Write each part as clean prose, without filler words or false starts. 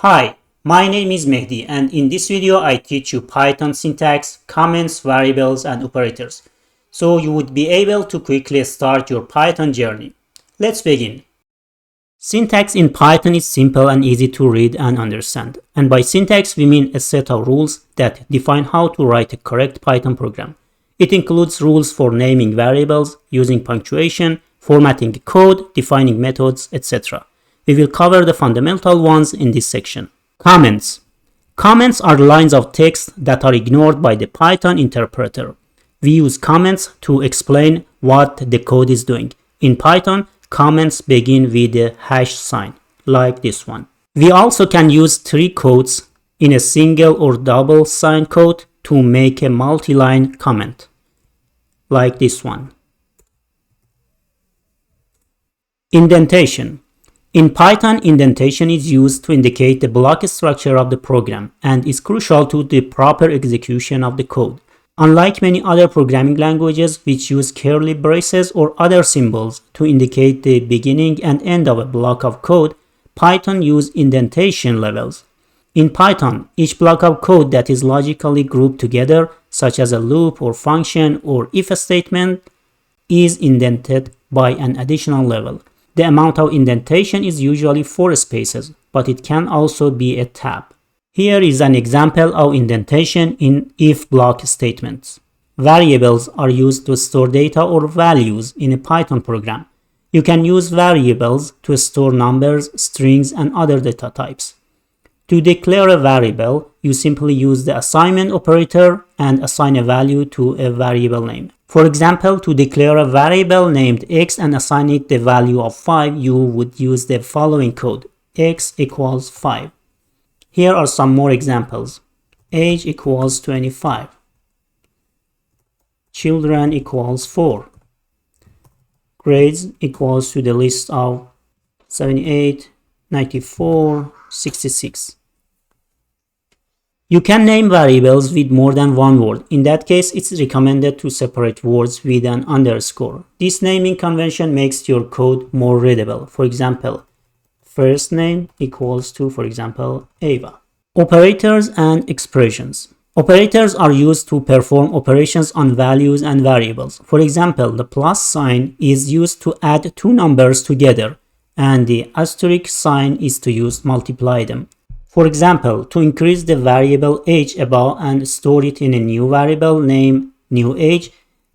Hi, my name is Mehdi, and in this video I teach you Python syntax, comments, variables, and operators, so you would be able to quickly start your Python journey. Let's begin. Syntax in Python is simple and easy to read and understand, and by syntax we mean a set of rules that define how to write a correct Python program. It includes rules for naming variables, using punctuation, formatting code, defining methods, etc. We will cover the fundamental ones in this section. Comments. Comments are lines of text that are ignored by the Python interpreter. We use comments to explain what the code is doing. In Python, comments begin with a hash sign, like this one. We also can use three quotes in a single or double sign quote to make a multi-line comment, like this one. Indentation. In Python, indentation is used to indicate the block structure of the program and is crucial to the proper execution of the code. Unlike many other programming languages which use curly braces or other symbols to indicate the beginning and end of a block of code, Python uses indentation levels. In Python, each block of code that is logically grouped together, such as a loop or function or if statement, is indented by an additional level. The amount of indentation is usually 4 spaces, but it can also be a tab. Here is an example of indentation in if block statements. Variables are used to store data or values in a Python program. You can use variables to store numbers, strings, and other data types. To declare a variable, you simply use the assignment operator and assign a value to a variable name. For example, to declare a variable named x and assign it the value of 5, you would use the following code: x equals 5. Here are some more examples. Age equals 25. Children equals 4. Grades equals to the list of 78, 94, 66. You can name variables with more than one word. In that case, it's recommended to separate words with an underscore. This naming convention makes your code more readable. For example, first name equals to, for example, Ava. Operators and expressions. Operators are used to perform operations on values and variables. For example, the plus sign is used to add two numbers together, and the asterisk sign is to use multiply them. For example, to increase the variable age above and store it in a new variable named new age,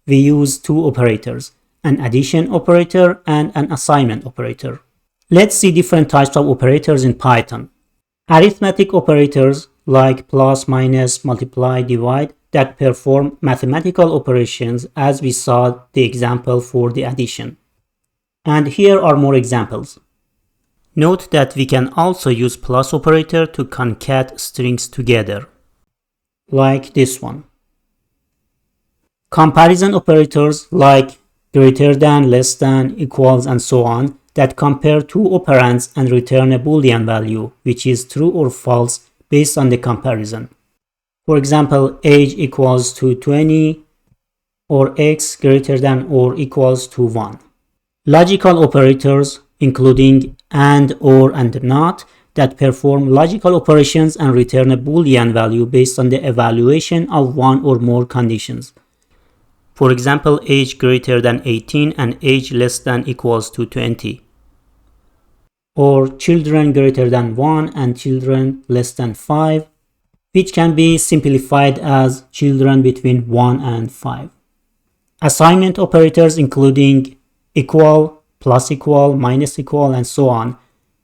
we use two operators, an addition operator and an assignment operator. Let's see different types of operators in Python. Arithmetic operators like plus, minus, multiply, divide that perform mathematical operations, as we saw the example for the addition. And here are more examples. Note that we can also use plus operator to concat strings together, like this one. Comparison operators like greater than, less than, equals, and so on that compare two operands and return a Boolean value, which is true or false based on the comparison. For example, age equals to 20 or x greater than or equals to 1. Logical operators including and, or, and not, that perform logical operations and return a Boolean value based on the evaluation of one or more conditions. For example, age greater than 18 and age less than equals to 20. Or children greater than 1 and children less than 5, which can be simplified as children between 1 and 5. Assignment operators including equal, plus equal, minus equal, and so on,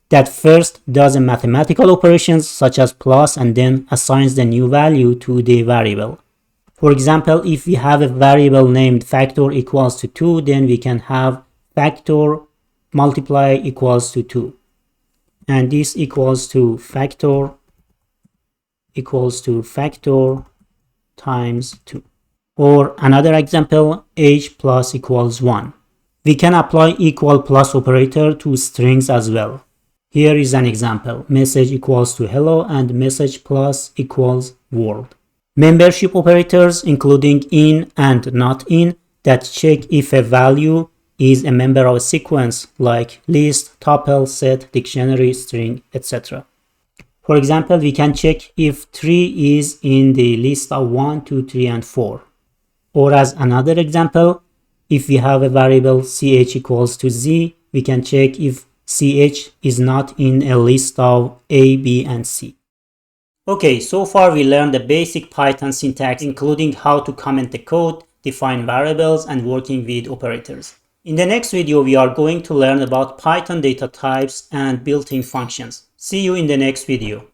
that first does a mathematical operations such as plus and then assigns the new value to the variable. For example, if we have a variable named factor equals to 2, then we can have factor multiply equals to 2. And this equals to factor times 2. Or another example, age plus equals 1. We can apply equal plus operator to strings as well. Here is an example. Message equals to hello and message plus equals world. Membership operators including in and not in that check if a value is a member of a sequence like list, tuple, set, dictionary, string, etc. For example, we can check if 3 is in the list of 1, 2, 3, and 4. Or as another example, if we have a variable ch equals to z, we can check if ch is not in a list of a, b, and c. Okay, so far we learned the basic Python syntax, including how to comment the code, define variables, and working with operators. In the next video, we are going to learn about Python data types and built-in functions. See you in the next video.